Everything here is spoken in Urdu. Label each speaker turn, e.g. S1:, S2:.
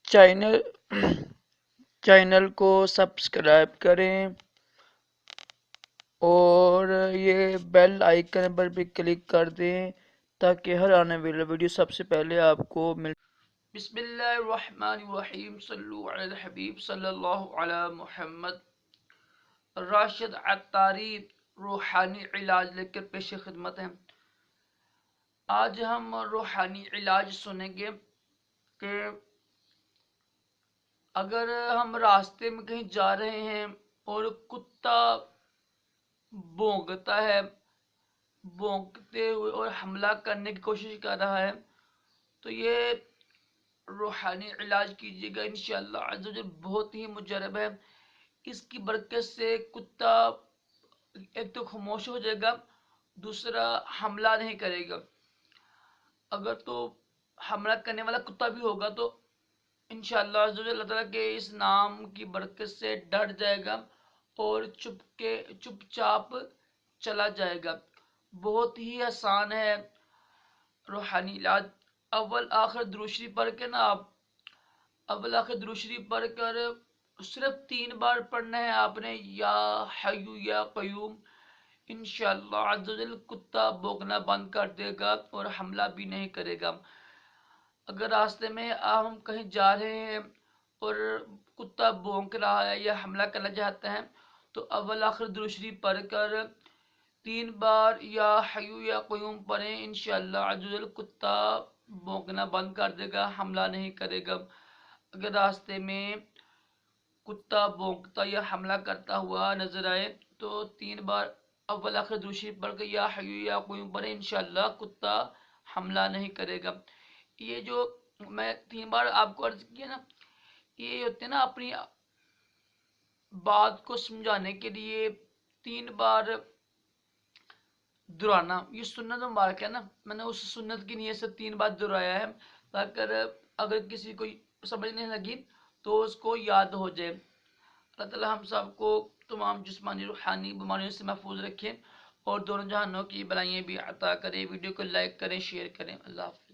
S1: چینل چینل کو سبسکرائب کریں اور یہ بیل آئیکن پر بھی کلک کر دیں تاکہ ہر آنے والی ویڈیو سب سے پہلے آپ کو مل۔ بسم اللہ الرحمن الرحیم، صلو علی الحبیب صلی اللہ علی محمد۔ راشد عطاری روحانی علاج لے کر پیش خدمت ہیں۔ آج ہم روحانی علاج سنیں گے کہ اگر ہم راستے میں کہیں جا رہے ہیں اور کتا بھونکتا ہے، بھونکتے ہوئے اور حملہ کرنے کی کوشش کر رہا ہے، تو یہ روحانی علاج کیجیے گا، انشاءاللہ عز و جل بہت ہی مجرب ہے۔ اس کی برکت سے کتا ایک تو خاموش ہو جائے گا، دوسرا حملہ نہیں کرے گا۔ اگر تو حملہ کرنے والا کتا بھی ہوگا تو انشاءاللہ عز و جل اللہ تعالیٰ کے اس نام کی برکت سے ڈر جائے گا اور چپ چاپ چلا جائے گا۔ بہت ہی آسان ہے روحانی علاج۔ اول آخر درود شریف پڑھ کے نا آپ اول آخر درود شریف پڑھ کر صرف 3 بار پڑھنا ہے آپ نے، یا حیو یا قیوم۔ انشاءاللہ عز و جل کتا بھونکنا بند کر دے گا اور حملہ بھی نہیں کرے گا۔ اگر راستے میں ہم کہیں جا رہے ہیں اور کتا بھونک رہا ہے یا حملہ کرنا چاہتا ہے تو اول آخر درود شریف پڑھ کر 3 بار یا حیو یا قیوم پڑھیں، انشاءاللہ عز و جل کتا بھونکنا بند کر دے گا، حملہ نہیں کرے گا۔ اگر راستے میں کتا بھونکتا یا حملہ کرتا ہوا نظر آئے تو 3 بار اول آخر درود شریف پڑھ کے یا حیو یا قیوم پڑھیں، انشاءاللہ کتا حملہ نہیں کرے گا۔ یہ جو میں 3 بار آپ کو عرض کیا نا، یہ ہوتے ہیں نا اپنی بات کو سمجھانے کے لیے 3 بار دہرانا، یہ سنت مبارک ہے نا، میں نے اس سنت کی نیت سے 3 بار دہرایا ہے تاکہ اگر کسی کو سمجھ نہیں لگی تو اس کو یاد ہو جائے۔ اللہ تعالیٰ ہم سب کو تمام جسمانی روحانی بیماریوں سے محفوظ رکھیں اور دونوں جہانوں کی بلائیاں بھی عطا کرے۔ ویڈیو کو لائک کریں، شیئر کریں۔ اللہ حافظ۔